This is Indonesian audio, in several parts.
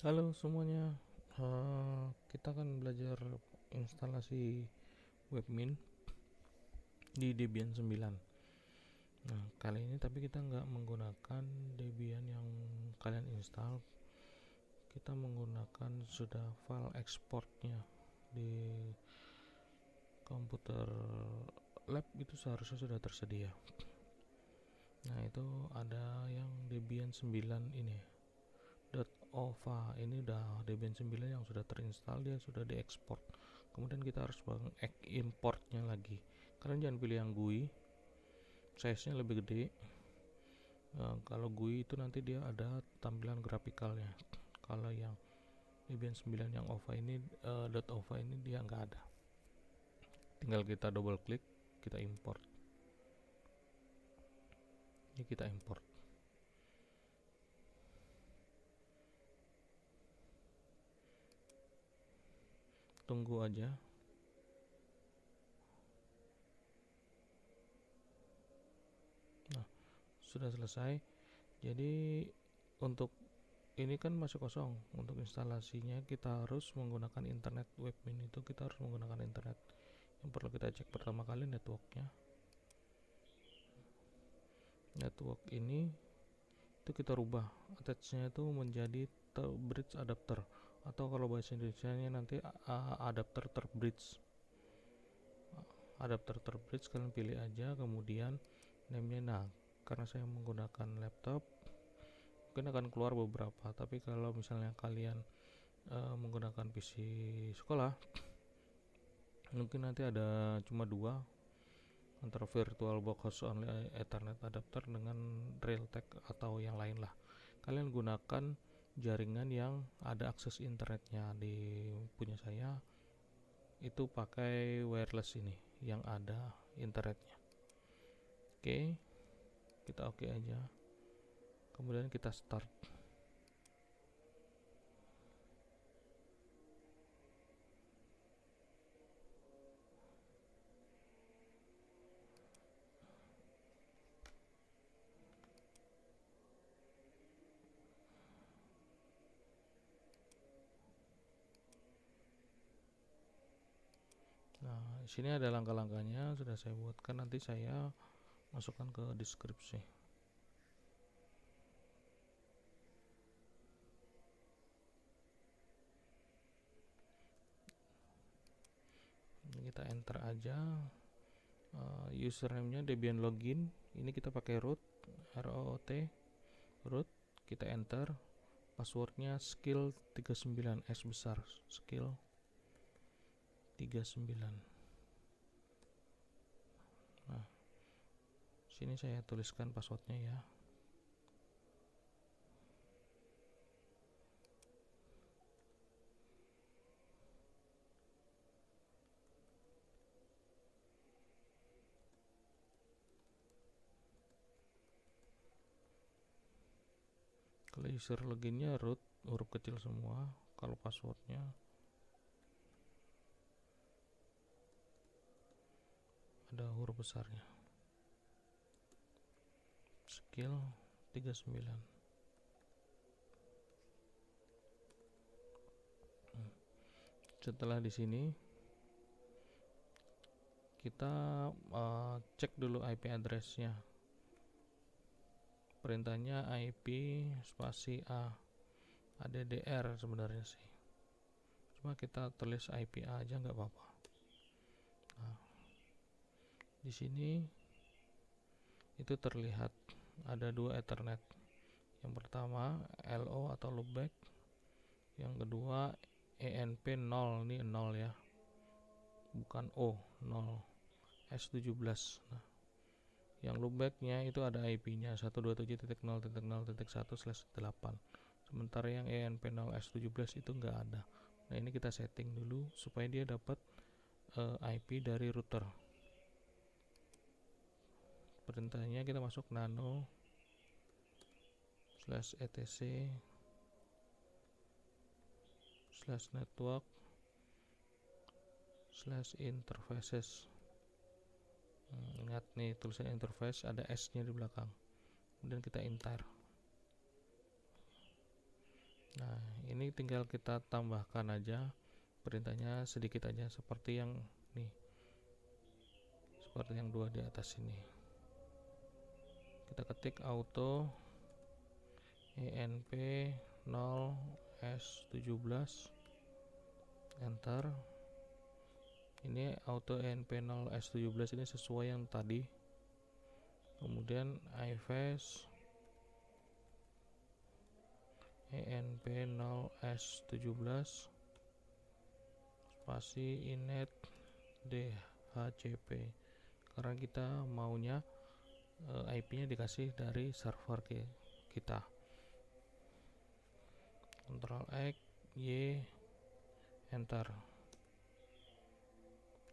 Halo semuanya. Kita akan belajar instalasi webmin di Debian 9. Nah, kali ini tapi kita nggak menggunakan Debian yang kalian install. Kita menggunakan sudah file exportnya di komputer lab, itu seharusnya sudah tersedia. Nah, itu ada yang Debian 9 ini. .ova ini udah Debian 9 yang sudah terinstall, dia sudah diekspor. Kemudian kita harus importnya lagi. Kalian jangan pilih yang GUI, size nya lebih gede. Kalau GUI itu nanti dia ada tampilan grafikalnya. Kalau yang Debian 9 yang OVA ini, .ova ini dia nggak ada. Tinggal kita double klik, kita import. Ini kita import. Tunggu aja. Nah, sudah selesai. Jadi untuk ini kan masih kosong. Untuk instalasinya kita harus menggunakan internet. Webmin itu kita harus menggunakan internet. Yang perlu kita cek pertama kali networknya. Network ini itu kita rubah attachnya itu menjadi bridge adapter, atau kalau bahasa Indonesia nya nanti adapter terbridge. Adapter terbridge kalian pilih aja, kemudian name-nya. Nah, karena saya menggunakan laptop mungkin akan keluar beberapa, tapi kalau misalnya kalian menggunakan PC sekolah mungkin nanti ada cuma dua, antara VirtualBox host only Ethernet adapter dengan Realtek atau yang lain lah. Kalian gunakan jaringan yang ada akses internetnya. Di punya saya itu pakai wireless ini yang ada internetnya. Oke, kita oke aja, kemudian kita start. Nah, di sini ada langkah-langkahnya sudah saya buatkan, nanti saya masukkan ke deskripsi. Kita enter aja. Username-nya Debian login. Ini kita pakai root, ROOT, root. Kita enter. Passwordnya skill 39, S besar, skill 39. Nah, sini saya tuliskan passwordnya ya. Kalau user loginnya root, huruf kecil semua. Kalau passwordnya ada huruf besarnya, skill 39. Setelah di sini kita cek dulu IP address-nya. Perintahnya IP spasi ADDR sebenarnya sih, cuma kita tulis IP aja nggak apa-apa. Nah, di sini itu terlihat ada dua Ethernet. Yang pertama LO atau loopback, yang kedua ENP 0. Ini 0 ya, bukan O, 0 S17. Nah, yang loopbacknya itu ada IP-nya 127.0.0.1/8. Sementara yang ENP0 S17 itu nggak ada. Nah, ini kita setting dulu supaya dia dapat IP dari router. Perintahnya kita masuk nano /etc /network /interfaces. Ingat nih, tulisan interface ada S nya di belakang. Kemudian kita enter. Nah, ini tinggal kita tambahkan aja perintahnya sedikit aja seperti yang nih, seperti yang dua di atas ini. Kita ketik auto enp 0 s17, enter. Ini auto enp 0 s17 ini sesuai yang tadi. Kemudian ifs enp 0 s17 spasi inet dhcp, karena kita maunya IP-nya dikasih dari server kita. Ctrl X Y, enter.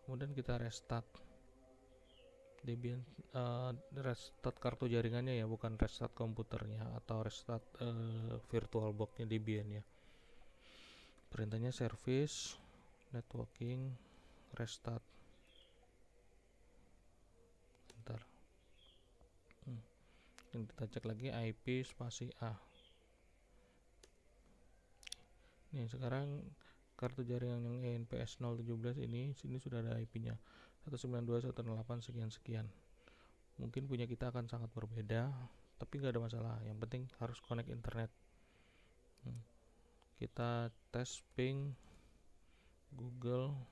Kemudian kita restart Debian, restart kartu jaringannya ya, bukan restart komputernya atau restart VirtualBox-nya Debian ya. Perintahnya service networking restart, enter. Kita cek lagi IP spasi A. Nih sekarang kartu jaringan yang ENPS 017 ini sudah ada IP-nya 192.168 sekian. Mungkin punya kita akan sangat berbeda, tapi nggak ada masalah. Yang penting harus connect internet. Kita tes ping google.com.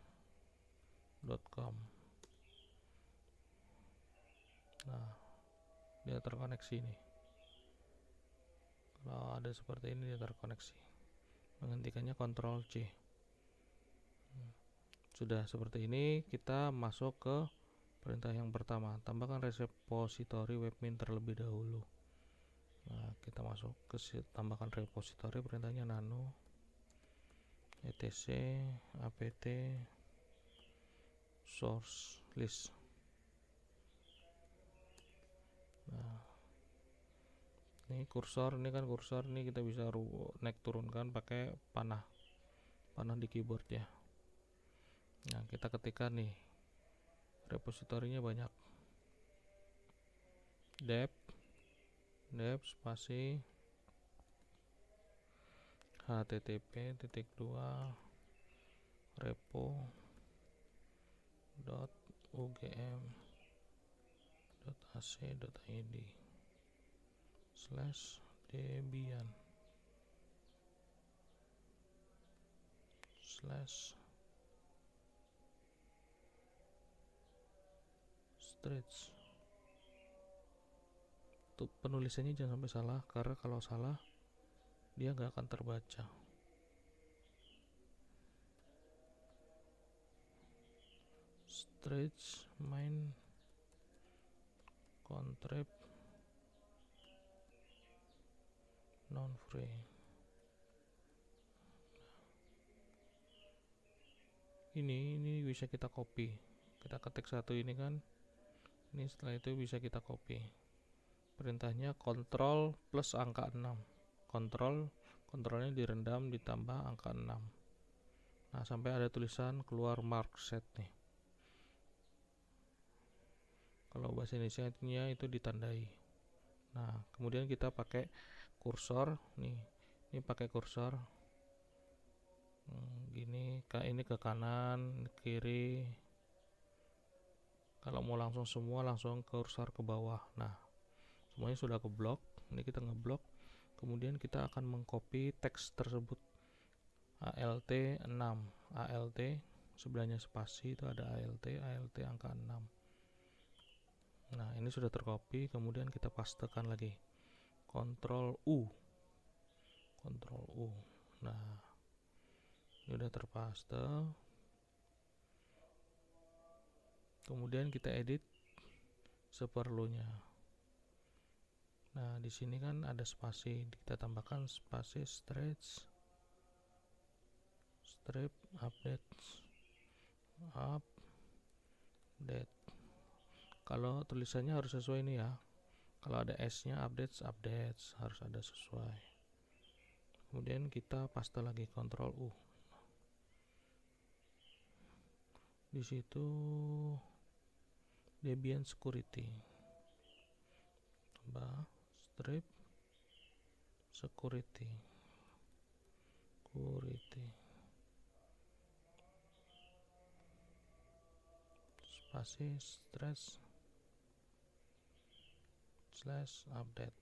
Nah, dia terkoneksi nih. Kalau ada seperti ini dia terkoneksi. Menghentikannya Ctrl C. Sudah seperti ini, kita masuk ke perintah yang pertama. Tambahkan repository webmin terlebih dahulu. Nah, kita masuk ke tambahkan repository, perintahnya nano etc apt source list. Nah, ini kursor, ini kan kursor, ini kita bisa naik turunkan pakai panah di keyboard ya. Nah, kita ketikkan nih repositorinya banyak, dep spasi http://debian/streets. Untuk penulisannya jangan sampai salah, karena kalau salah dia nggak akan terbaca. Streets main contract non free. Ini bisa kita copy. Kita ketik satu ini kan. Ini setelah itu bisa kita copy. Perintahnya Ctrl plus angka 6. Kontrolnya direndam ditambah angka 6. Nah, sampai ada tulisan keluar mark set nih. Kalau bahasa Indonesia-nya itu ditandai. Nah, kemudian kita pakai kursor nih. Ini pakai kursor. Gini, ini ke kanan, kiri. Kalau mau langsung semua, langsung kursor ke bawah. Nah, semuanya sudah keblok. Ini kita ngeblok. Kemudian kita akan mengcopy teks tersebut. ALT 6. ALT sebelahnya spasi itu ada ALT angka 6. Nah, ini sudah tercopy. Kemudian kita pastekan lagi. Ctrl U. Nah, ini udah terpaste. Kemudian kita edit seperlunya. Nah, di sini kan ada spasi, kita tambahkan spasi strip update. Kalau tulisannya harus sesuai ini ya. Kalau ada S-nya updates harus ada sesuai. Kemudian kita paste lagi Ctrl U. Di situ Debian security. Tambah strip security. security spasi stress slash update.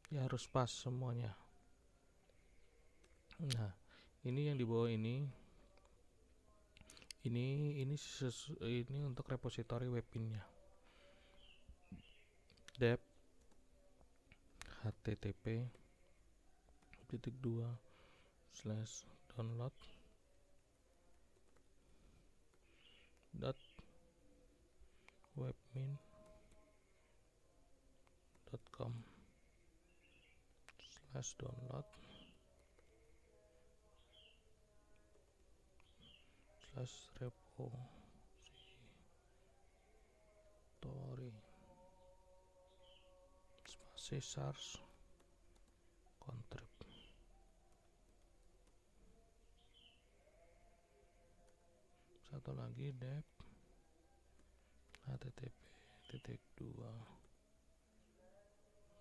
Ya harus pas semuanya. Nah, ini yang di bawah ini untuk repository webpinnya. Dep http://download webmin.download/repository spasi source contrib. Satu lagi dep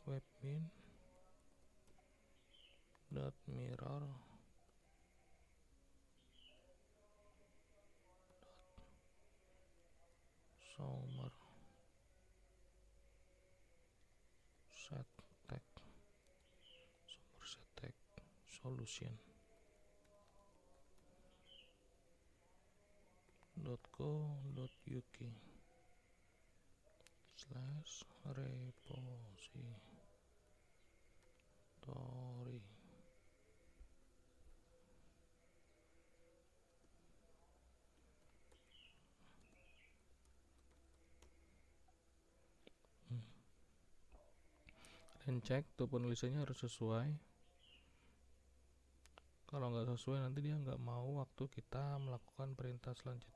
webmin.mirror.somerset tech solution .co.uk/repository. Dan cek tuh penulisannya harus sesuai. Kalau nggak sesuai nanti dia nggak mau waktu kita melakukan perintah selanjutnya.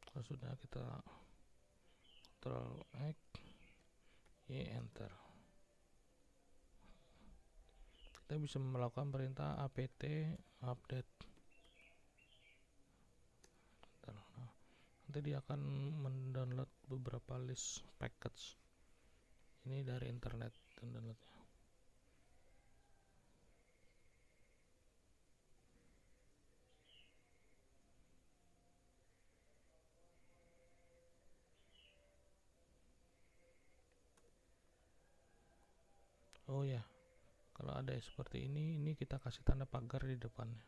Kalau sudah kita Ctrl X Y enter. Kita bisa melakukan perintah apt update. Nanti dia akan mendownload beberapa list package. Ini dari internet dan downloadnya. Oh ya, kalau ada seperti ini kita kasih tanda pagar di depannya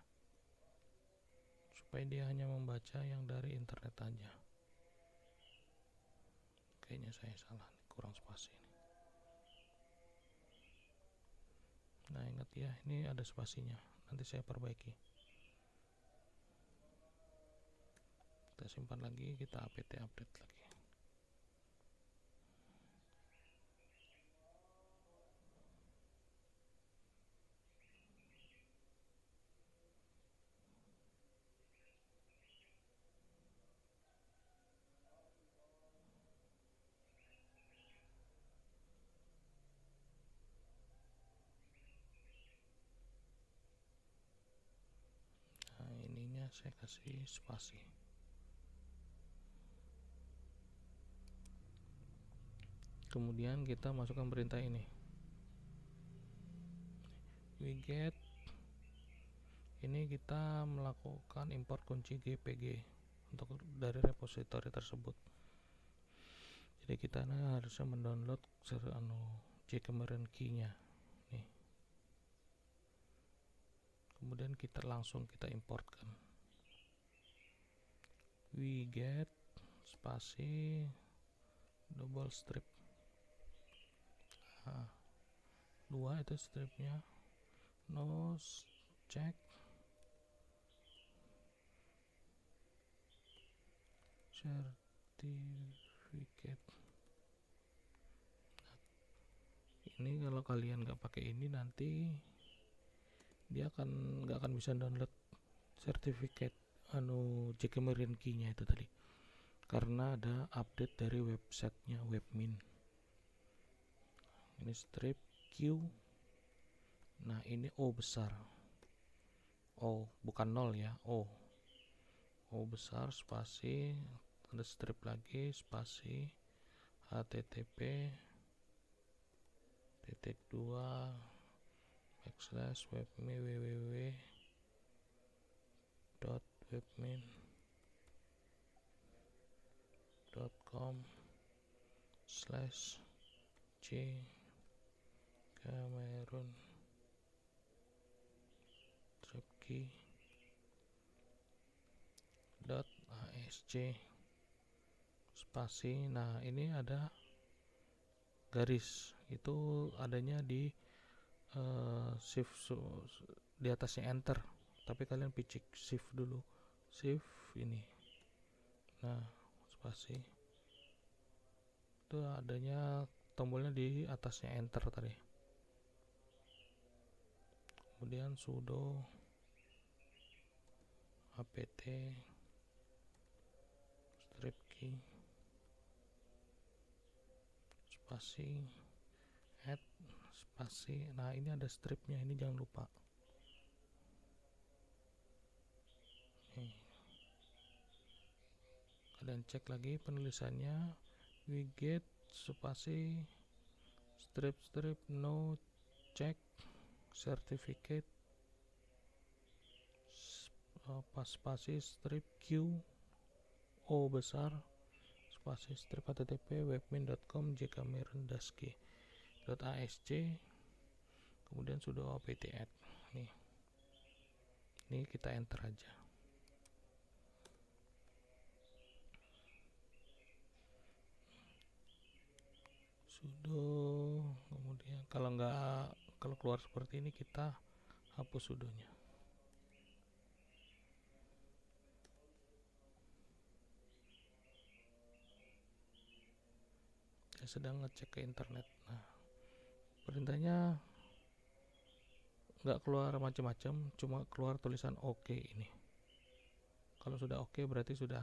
supaya dia hanya membaca yang dari internet aja. Kayaknya saya salah nih, kurang spasi nih. Nah ingat ya, ini ada spasinya, nanti saya perbaiki. Kita simpan lagi, kita apt update lagi. Nah ininya saya kasih spasi. Kemudian kita masukkan perintah ini, wget. Ini kita melakukan import kunci GPG untuk dari repository tersebut. Jadi kita harusnya mendownload jQuery key-nya nih. Kemudian kita langsung importkan wget spasi double strip. Nah, 2 itu stripnya, no check certificate. Ini kalau kalian nggak pakai ini nanti dia nggak akan bisa download sertifikat jQuery key-nya itu tadi, karena ada update dari websitenya webmin. Ini strip Q. Nah ini O besar, O bukan 0 ya, O. O besar spasi ada strip lagi spasi http titik 2 backslash webmin www.webmin.com slash c Cameron tripkey .asc spasi. Nah ini ada garis, itu adanya di shift di atasnya enter, tapi kalian picik shift dulu, shift ini. Nah spasi itu adanya tombolnya di atasnya enter tadi. Kemudian sudo apt strip key spasi add spasi. Nah ini ada stripnya, ini jangan lupa. Nih. Kalian cek lagi penulisannya, widget spasi strip no check certificate spasi strip q o besar spasi strip http webmin.com jcameron-asc kemudian sudo apt add. Nih kita enter aja. Sudo, kemudian kalau keluar seperti ini kita hapus sudonya. Saya sedang ngecek ke internet. Nah perintahnya nggak keluar macam-macam, cuma keluar tulisan OK ini. Kalau sudah OK berarti sudah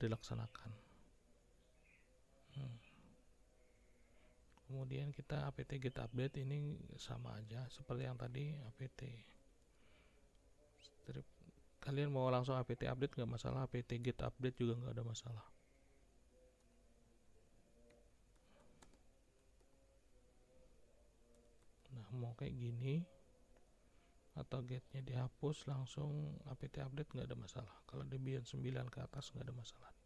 dilaksanakan. Kemudian kita apt get update, ini sama aja seperti yang tadi apt strip. Kalian mau langsung apt update nggak masalah, apt get update juga nggak ada masalah. Nah mau kayak gini atau getnya dihapus langsung apt update nggak ada masalah. Kalau Debian 9 ke atas nggak ada masalah.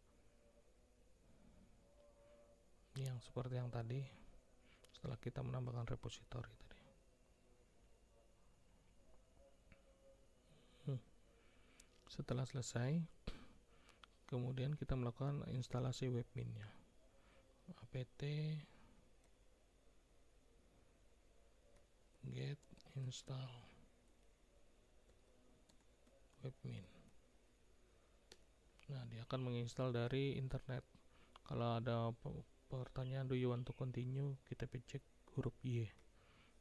Ini yang seperti yang tadi setelah kita menambahkan repository tadi. Setelah selesai, kemudian kita melakukan instalasi webminnya. Apt get install webmin. Nah dia akan menginstal dari internet. Kalau ada pertanyaan do you want to continue, kita cek huruf Y,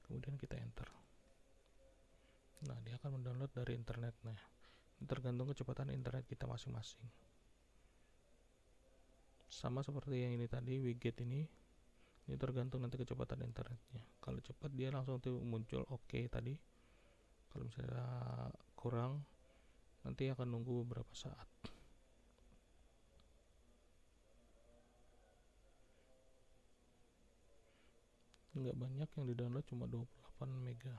kemudian kita enter. Nah dia akan mendownload dari internet. Nah tergantung kecepatan internet kita masing-masing, sama seperti yang ini tadi widget ini tergantung nanti kecepatan internetnya. Kalau cepat dia langsung tuh muncul OK tadi. Kalau misalnya kurang nanti akan nunggu beberapa saat. Nggak banyak yang di download, cuma 28 mega.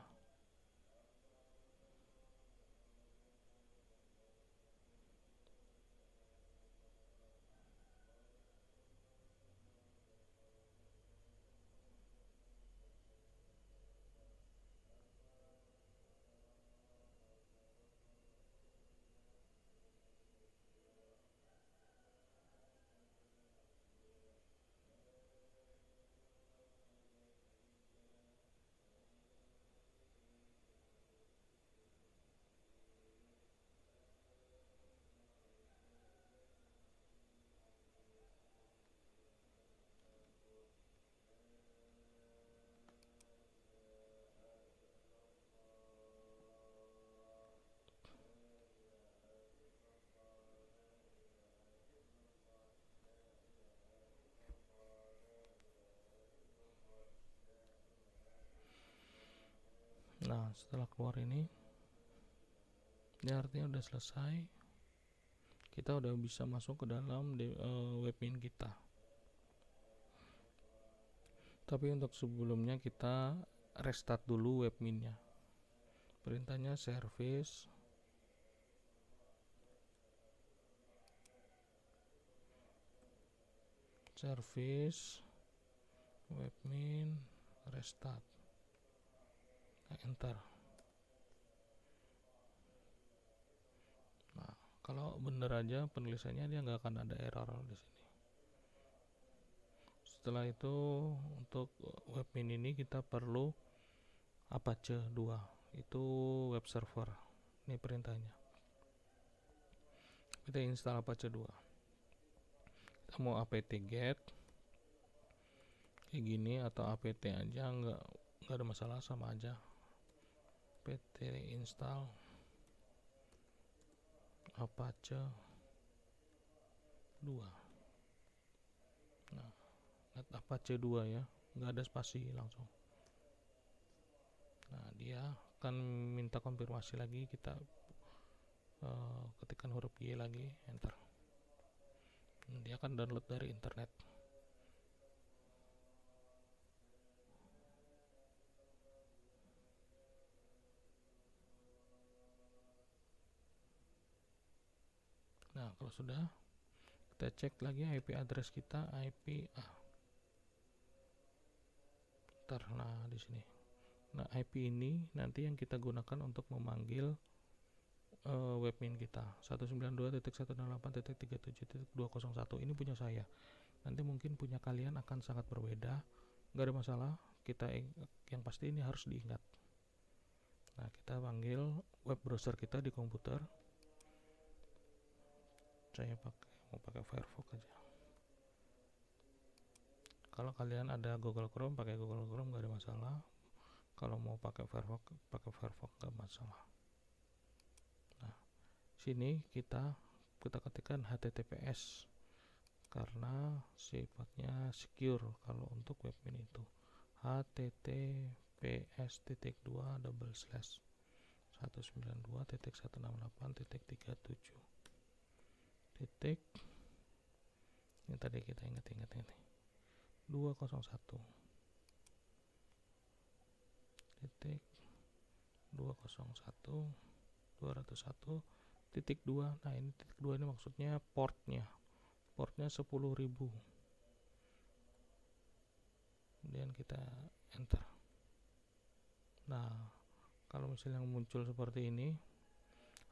Nah setelah keluar ini artinya udah selesai. kita udah bisa masuk ke dalam webmin kita. Tapi untuk sebelumnya kita restart dulu webminnya. Perintahnya service webmin restart. Nah, enter. Nah, kalau bener aja penulisannya dia nggak akan ada error di sini. Setelah itu untuk webmin ini kita perlu Apache 2, itu web server. Ini perintahnya. Kita install Apache 2. Kita mau apt-get kayak gini atau apt aja, nggak ada masalah, sama aja. Apt install Apache 2. Nah, Apache 2 ya, nggak ada spasi, langsung. Nah, dia akan minta konfirmasi lagi, kita ketikkan huruf Y lagi, enter. Dia akan download dari internet. Nah, kalau sudah, kita cek lagi IP address kita, IP nah di sini. Nah, IP ini nanti yang kita gunakan untuk memanggil webmin kita 192.168.37.201. Ini punya saya. Nanti mungkin punya kalian akan sangat berbeda. Nggak ada masalah. Kita yang pasti ini harus diingat. Nah, kita panggil web browser kita di komputer. Saya mau pakai Firefox aja. Kalau kalian ada Google Chrome, pakai Google Chrome, nggak ada masalah. Kalau mau pakai Firefox nggak masalah. Nah, sini kita ketikkan HTTPS karena sifatnya secure kalau untuk webmin itu. https://192.168.37 ini tadi kita ingat ini 201 titik 201.201.2. Nah, ini titik 2 ini maksudnya portnya 10.000. Kemudian kita enter. Nah, kalau misalnya muncul seperti ini,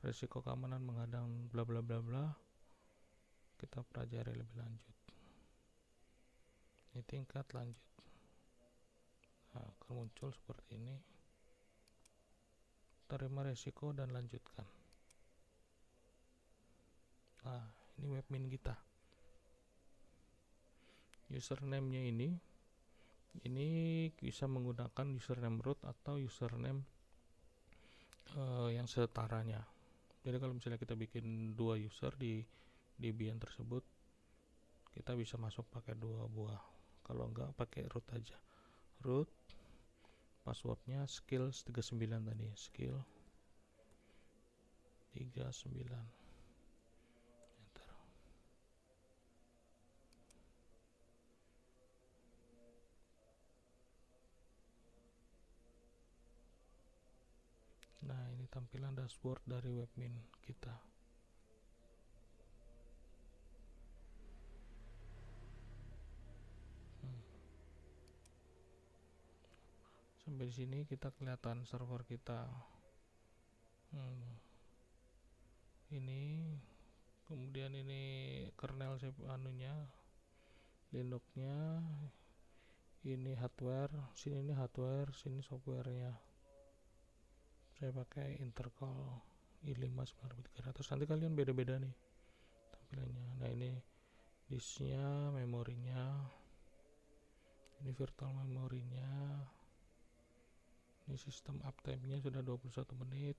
risiko keamanan menghadang bla bla bla bla, kita pelajari lebih lanjut. Ini tingkat lanjut. Nah, kalau muncul seperti ini, terima risiko dan lanjutkan. Nah, ini webmin kita. Username-nya ini bisa menggunakan username root atau username yang setaranya. Jadi kalau misalnya kita bikin 2 user di Debian tersebut, kita bisa masuk pakai 2 buah. Kalau enggak, pakai root aja. Root, passwordnya skills 39 tadi, skill 39. Enter. Nah, ini tampilan dashboard dari webmin kita. Sampai di sini kita kelihatan server kita. Ini kemudian ini kernel anunya, Linux-nya, ini hardware, sini sini softwarenya. Saya pakai Intercal i5-9300. Nanti kalian beda-beda nih tampilannya. Nah, ini disknya, memorinya, ini virtual memorinya, ini sistem uptime-nya sudah 21 menit.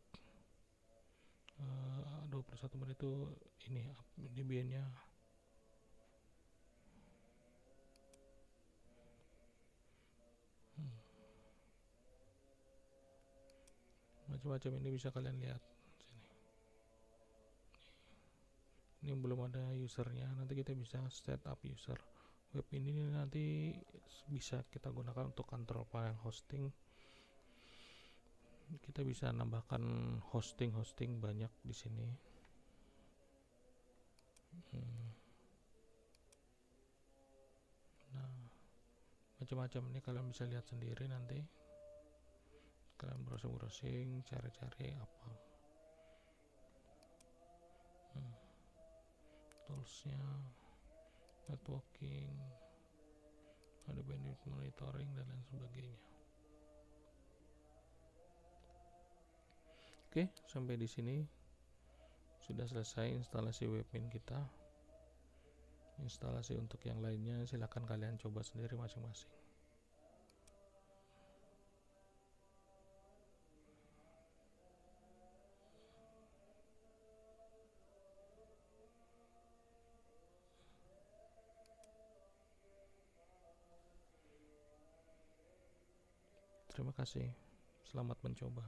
21 menit itu ini Debian-nya. Macam-macam ini bisa kalian lihat sini. Ini belum ada usernya, nanti kita bisa set up user. Web ini nanti bisa kita gunakan untuk kontrol panel hosting. Kita bisa nambahkan hosting banyak di sini. Nah, macam-macam ini kalian bisa lihat sendiri nanti. Kalian browsing, cari-cari apa toolsnya, networking, ada bandwidth monitoring dan lain sebagainya. Oke, sampai di sini sudah selesai instalasi webmin kita. Instalasi untuk yang lainnya silahkan kalian coba sendiri masing-masing. Terima kasih, selamat mencoba.